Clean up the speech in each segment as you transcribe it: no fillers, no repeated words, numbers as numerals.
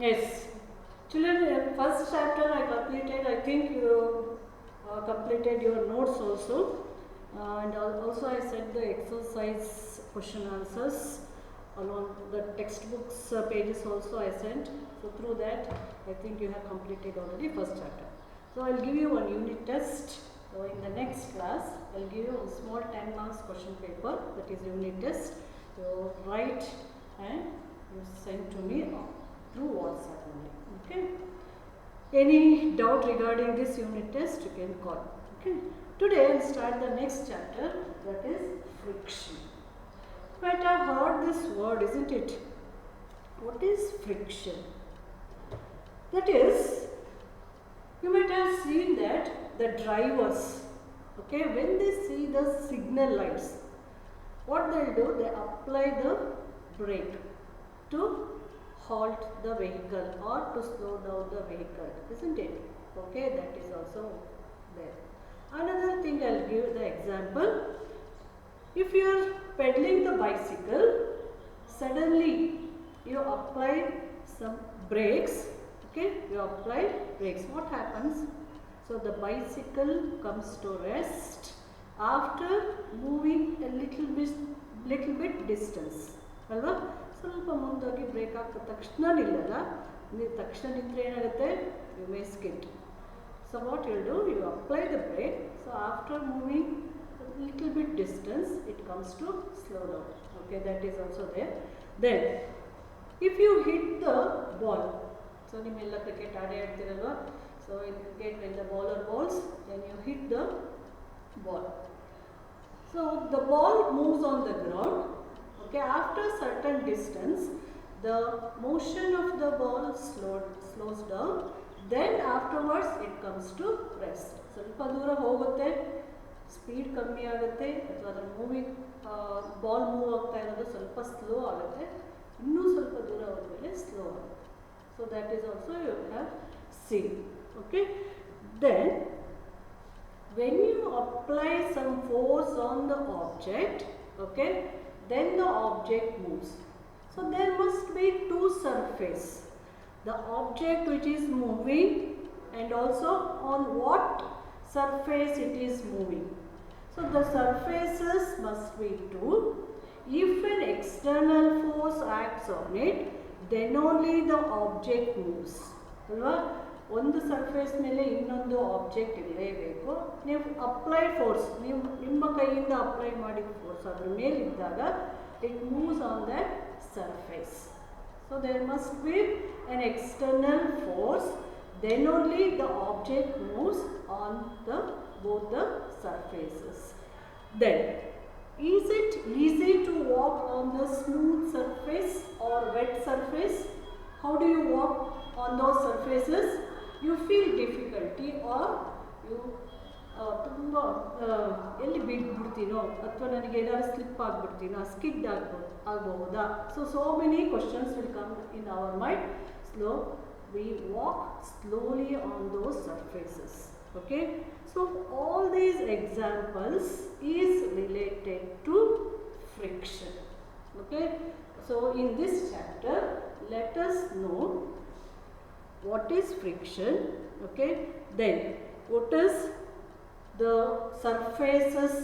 Yes. Children, first chapter I completed. I think you completed your notes also. And also I set the exercise question answers along the textbooks pages also I sent. So through that, I think you have completed already first chapter. So I'll give you one unit test. So in the next class, I'll give you a small 10 marks question paper, that is unit test. So write and you send to me through WhatsApp only. Okay. Any doubt regarding this unit test, you can call. Okay. Today I'll start the next chapter, that is friction. You might have heard this word, isn't it? What is friction? That is, you might have seen that the drivers, okay, when they see the signal lights, what they'll do, they apply the brake to halt the vehicle or to slow down the vehicle, isn't it? Okay, that is also there. Another thing, I'll give the example. If you are pedaling the bicycle, suddenly you apply some brakes, okay, you apply brakes, what happens? So the bicycle comes to rest after moving a little bit distance, alva? ಸ್ವಲ್ಪ ಮುಂದೋಗಿ break ಹಾಕಿದ ತಕ್ಷಣ ನಿಲ್ಲಲ್ಲ, ನೀವು ತಕ್ಷಣ ನಿಂತರೆ ಏನಾಗುತ್ತೆ, you may skid. So what you will do, you apply the brake, so after moving a little bit distance, it comes to slow down. Okay, that is also there. Then, if you hit the ball, so nimella cricket aade aadtiralva, so in cricket when the bowler bowls, then you hit the ball. So the ball moves on the ground. Okay, after certain distance, the motion of the ball slows down. Then afterwards it comes to rest. ಸ್ವಲ್ಪ ದೂರ ಹೋಗುತ್ತೆ, speed ಕಮ್ಮಿ ಆಗುತ್ತೆ, ಅಥವಾ ಅದರ moving ball move ಆಗ್ತಾ ಇರೋದು ಸ್ವಲ್ಪ ಸ್ಲೋ ಆಗುತ್ತೆ, ಇನ್ನೂ ಸ್ವಲ್ಪ ದೂರ ಹೋದ್ಮೇಲೆ ಸ್ಲೋ ಆಗುತ್ತೆ. So that is also you have seen. Okay, then when you apply some force on the object, okay, then the object moves. So there must be two surfaces, the object which is moving and also on what surface it is moving. So the surfaces must be two. If an external force acts on it, then only the object moves. Alva? ಒಂದು surface ಮೇಲೆ ಇನ್ನೊಂದು object ಇರಲೇಬೇಕು. ನೀವು apply force, ನೀವು ನಿಮ್ಮ ಕೈಯಿಂದ apply ಮಾಡಿದ force ಅದ್ರ ಮೇಲಿದ್ದಾಗ it moves on that surface. So there must be an external force, then only the object moves on both the surfaces. Then, is it easy to walk on the smooth surface or wet surface? How do you walk on those surfaces? You feel difficulty or you ತುಂಬ ಎಲ್ಲಿ ಬಿದ್ದುಬಿಡ್ತೀನೋ ಅಥವಾ ನನಗೆ ಏನಾದ್ರು slip ಆಗಿಬಿಡ್ತೀನೋ, skid ಆಗಬಹುದಾ? So many questions will come in our mind. Slow, we walk slowly on those surfaces. Okay, so all these examples is related to friction. Okay, so in this chapter let us know what is friction. Okay, then what is the surfaces,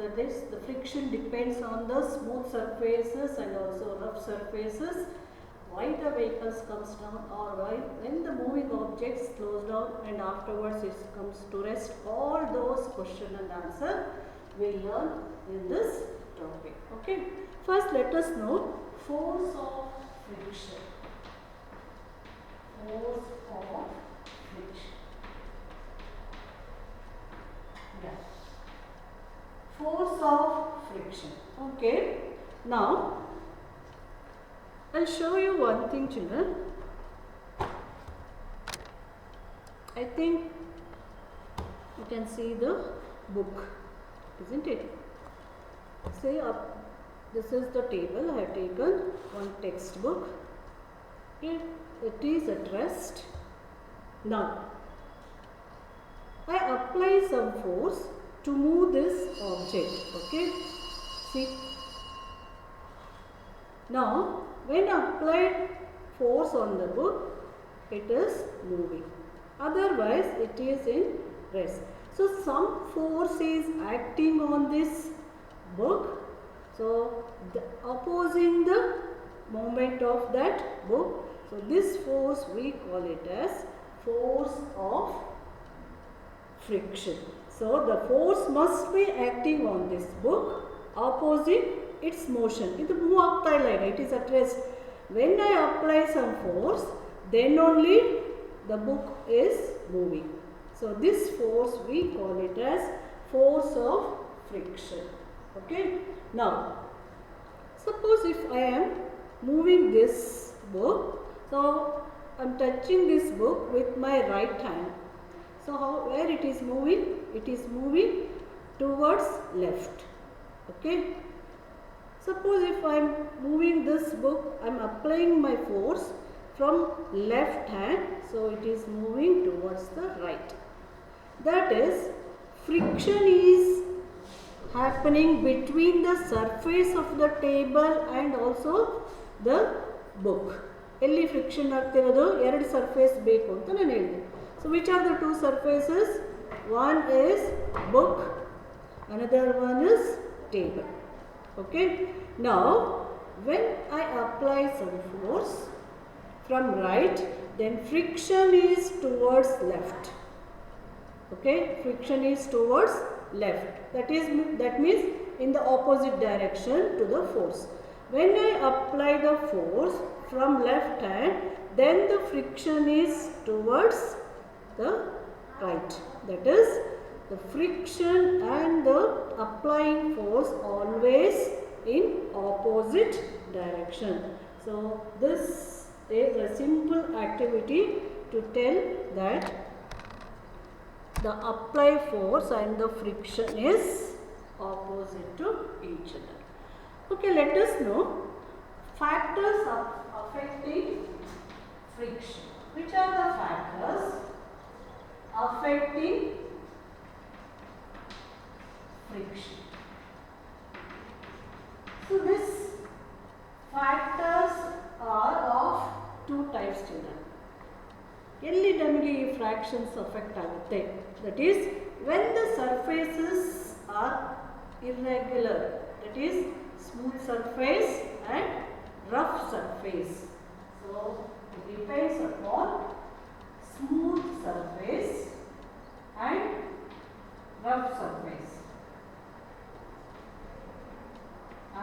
that is the friction depends on the smooth surfaces and also rough surfaces. Why the vehicles comes down, or why when the moving object slows down and afterwards it comes to rest. All those question and answer we learn in this topic. Okay, first let us know force of friction. Force of friction. Yeah. Force of friction. Okay, now I'll show you one thing, children. I think you can see the book, isn't it? Say up, this is the table. I have taken one textbook. It is addressed. Now, I apply some force to move this object. Okay, see. Now, when applied force on the book, it is moving. Otherwise, it is in rest. So, some force is acting on this book. So, opposing the movement of that book. So, this force we call it as force of friction. So, the force must be acting on this book opposing its motion. It is at rest. When I apply some force, then only the book is moving. So, this force we call it as force of friction. Okay. Now, suppose if I am moving this book, so I am touching this book with my right hand. So, where it is moving? It is moving towards left. Okay. Suppose if I am moving this book, I am applying my force from left hand. So, it is moving towards the right. That is, friction is happening between the surface of the table and also the book. Elli friction ಆಗ್ತಿರೋದು ಎರಡು surface ಬೇಕು ಅಂತ ನಾನು ಹೇಳಿದೆ. So, which are the two surfaces? One is book, another one is table. Okay. Now, when I apply some force from right, then friction is towards left. Okay, friction is towards left. That means in the opposite direction to the force. When I apply the force from left hand, then the friction is towards the right. That is, the friction and the applying force always in opposite direction. So, this is a simple activity to tell that the applied force and the friction is opposite to each other. Okay, let us know factors affecting friction. Which are the factors affecting friction? So, these factors are of two types, children. ಎಲ್ಲಿ ನಮಗೆ ಈ fractions affect ಆಗುತ್ತೆ? That is when the surfaces are irregular, that is smooth surface and rough surface. So it depends upon smooth surface and rough surface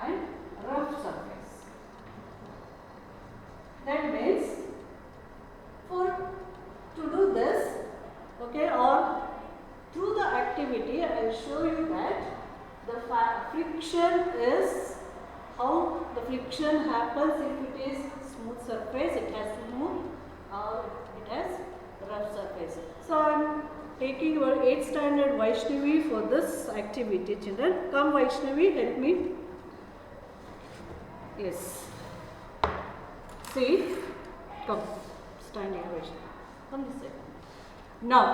and rough surface. That means to do this, okay, or through the activity, I will show you that the friction is how the friction happens. If it is smooth surface, it has to move, or it has rough surface. So I am taking your 8th standard Vaishnavi for this activity, children. Come Vaishnavi, help me. Yes. See, come, stand here, Vaishnavi. Come this side. Now,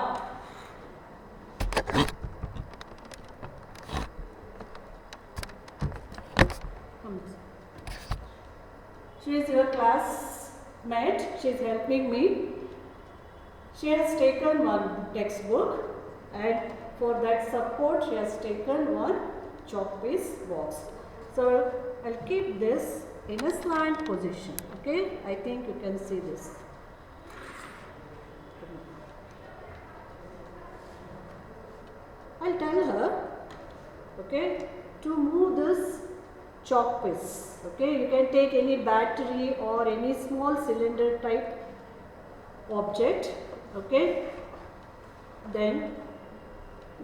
come this side. She is your classmate. She is helping me. She has taken one textbook, and for that support, she has taken one chalk piece box. So, I'll keep this in a slant position. Okay, I think you can see this. I'll tell her, okay, to move this chalk piece. Okay, you can take any battery or any small cylinder type object. Okay, then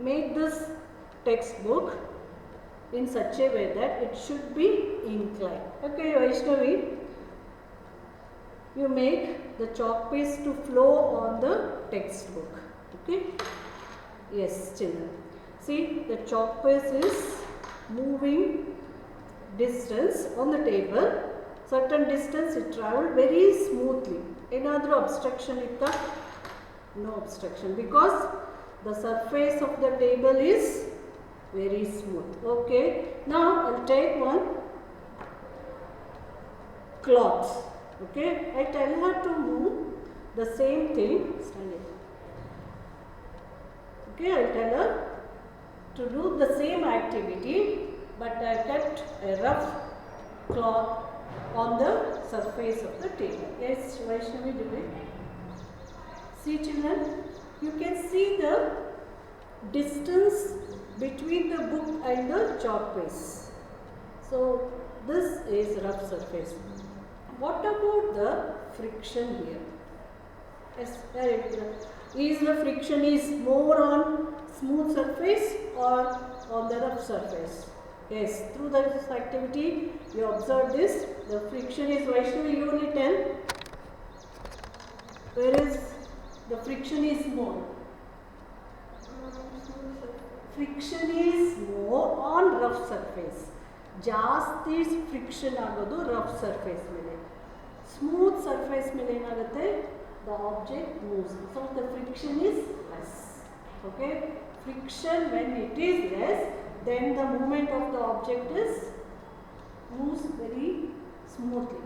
make this textbook in such a way that it should be inclined. Okay, Vaishnavi, you make the chalk piece to flow on the textbook. Okay, yes, children. See, the chalk piece is moving distance on the table. Certain distance it travelled very smoothly. Another obstruction itta? No obstruction, because the surface of the table is very smooth. Okay, now I'll take one cloth. Okay, I tell her to move the same thing. Stand here. Okay, I tell her to do the same activity, but I kept a rough cloth on the surface of the table. Yes, Vaishnavi, do it. See children, you can see the distance between the book and the chalk base. So this is rough surface. What about the friction here? Yes, is the friction is more on smooth surface or on the rough surface? Yes, through this activity you observe this. The friction is, Vaishnavi, you only tell. Where is the friction is more? Friction is more on rough surface. ಜಾಸ್ತಿ friction ಆಗೋದು rough surface ಮೇಲೆ. Smooth surface ಮೇಲೆ ಏನಾಗುತ್ತೆ, the object moves, so the friction is less. Okay, friction when it is less, then the movement of the object is moves very smoothly.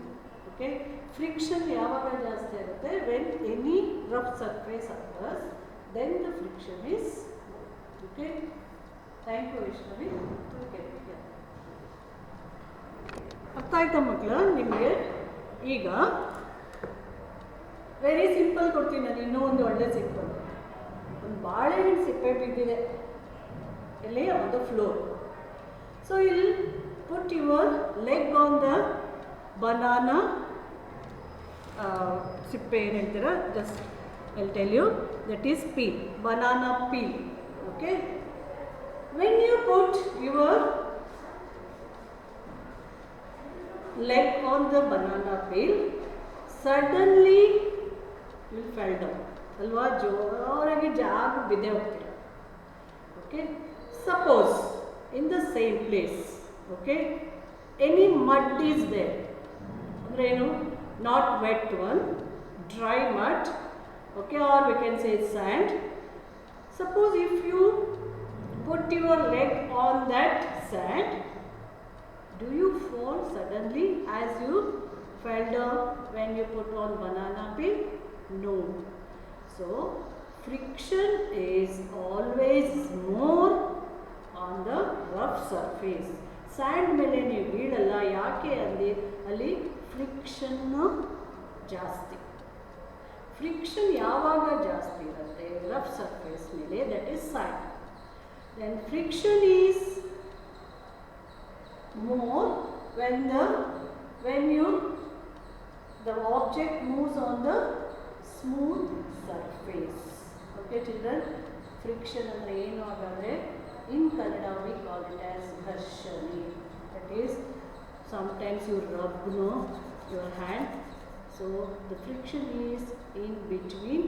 Okay, friction ಯಾವಾಗ ಜಾಸ್ತಿ ಆಗುತ್ತೆ, when any rough surface occurs, then the friction is more. Okay, thank you Vaishnavi. Okay, yeah. ಅರ್ಥ ಆಯ್ತಾ ಮಕ್ಕಳ ನಿಮಗೆ? ಈಗ very simple ಕೊಡ್ತೀನಿ ನಾನು, ಇನ್ನೂ ಒಂದು ಒಳ್ಳೆ ಸಿಂಪಲ್. ಒಂದು ಬಾಳೆಹಣ್ಣು ಸಿಪ್ಪೆ ಬಿದ್ದಿದೆ ಎಲ್ಲಿ, ಆನ್ ದ ಫ್ಲೋರ್. ಸೊ ಇಲ್ಲಿ put your leg on the banana ಸಿಪ್ಪೆ ಏನು ಹೇಳ್ತೀರಾ, just I tell you, that is peel, banana peel. Okay, when you put your leg on the banana peel, suddenly you fell down. ಅಲ್ವಾ, ಜೋರಾಗಿ ಜಾಗ ಬಿದ್ದೆ ಹೋಗ್ತೀರ. Okay, suppose in the same place, okay, any mud is there, ಅಂದರೆ ಏನು, not wet one, dry mud, okay, or we can say sand. Suppose if you put your leg on that sand, do you fall suddenly as you fell down when you put on banana peel? No. So friction is always more on the rough surface. Sand ಮೇಲೆ ನೀವು ಬೀಳಲ್ಲ, ಯಾಕೆ ಅಲ್ಲಿ ಅಲ್ಲಿ friction ಜಾಸ್ತಿ. Friction ಯಾವಾಗ ಜಾಸ್ತಿ ಇರುತ್ತೆ, rough surface ಮೇಲೆ, that is sand. Then friction is more when the object moves on the smooth surface. Okay children, friction andre ಏನು ಹಾಗಾದ್ರೆ, in Kannada we call it as ghರ್ಷಣೆ. That is, sometimes you rub your hand, so the friction is in between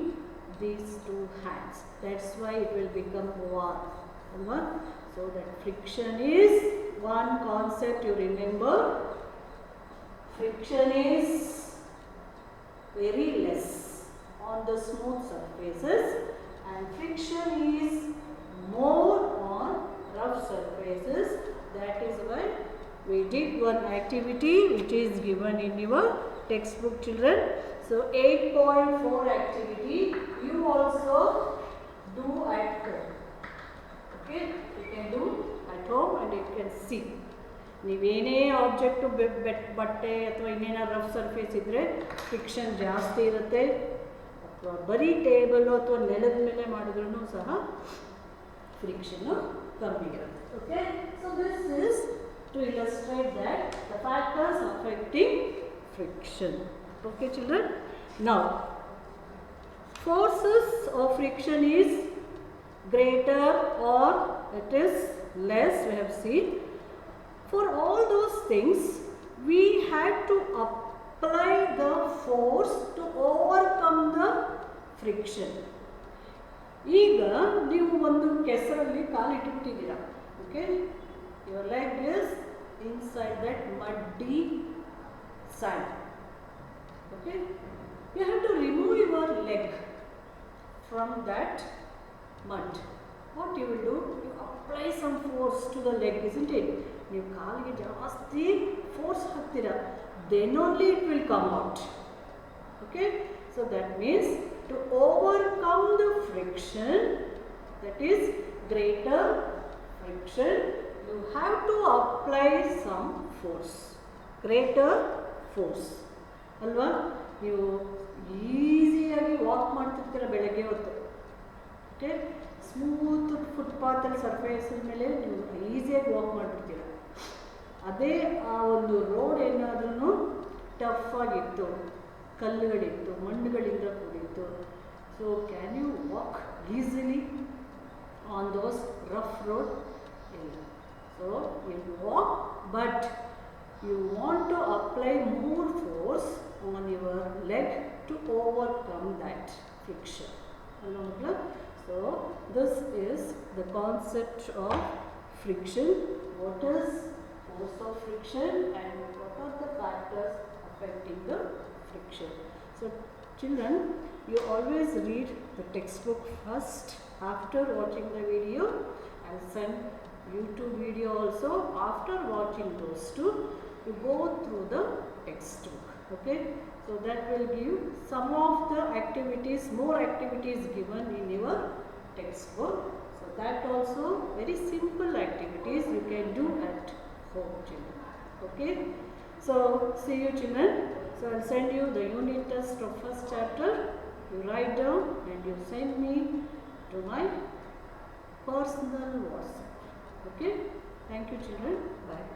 these two hands, that's why it will become warm. So that friction is one concept you remember. Friction is very less on the smooth surfaces and friction is more on rough surfaces. That is why we did one activity which is given in your textbook children. So 8.4 activity you also do at home. Okay, you can do at home and you can see. ನೀವೇನೇ object ಬಟ್ಟೆ ಅಥವಾ ಇನ್ನೇನಾದ್ರು rough surface ಇದ್ದರೆ friction ಜಾಸ್ತಿ ಇರುತ್ತೆ, ಅಥವಾ ಬರೀ table ಅಥವಾ ನೆಲದ ಮೇಲೆ ಮಾಡಿದ್ರೂ ಸಹ ಫ್ರಿಕ್ಷನ್ನು ಕಮ್ಮಿ ಇರುತ್ತೆ. Okay, so this is to illustrate that the factors affecting friction. Okay children, now forces of friction is greater or it is less, we have seen. For all those things we had to apply the force to overcome the friction. ಈಗ ನೀವು ಒಂದು ಕೆಸರಲ್ಲಿ ಕಾಲಿಟ್ಟಿದ್ದೀರಾ, okay, your leg is inside that muddy sand. Okay, you have to remove your leg from that mud. What you will do, you apply some force to the leg, isn't it? ನೀವು ಕಾಲಿಗೆ ಜಾಸ್ತಿ force ಹಾಕ್ತೀರಾ, then only it will come out. So that means to overcome the friction, that is greater friction, you have to apply some force, greater force. ಅಲ್ವಾ ನೀವು ಈಸಿಯಾಗಿ walk ಮಾಡ್ತಿರ್ತೀರ ಬೆಳಗ್ಗೆ ಹೊತ್ತು, okay, smooth ಫುಟ್ಪಾತಲ್ಲಿ surface ಮೇಲೆ ನೀವು ಈಸಿಯಾಗಿ ವಾಕ್ ಮಾಡಿಬಿಡ್ತೀರ. ಅದೇ ಆ ಒಂದು ರೋಡ್ ಏನಾದ್ರೂ ಟಫ್ ಆಗಿತ್ತು, ಕಲ್ಲುಗಳಿತ್ತು, ಮಣ್ಣುಗಳಿಂದ ಕೂಡಿತ್ತು, so can you walk easily on those rough road? ಇಲ್ಲ. So you walk, but you want to apply more force on your leg to overcome that friction. So this is the concept of friction. What is force of friction and what are the factors affecting the friction? So children, you always read the textbook first. After watching the video, I'll send YouTube video also. After watching those two, you go through the textbook, okay? So that will give some of the activities, more activities given in your textbook. So that also very simple activities you can do at home, children, okay? So see you, children. So I'll send you the unit test of first chapter. You write down and you send me to my personal WhatsApp, okay? Thank you, children. Bye.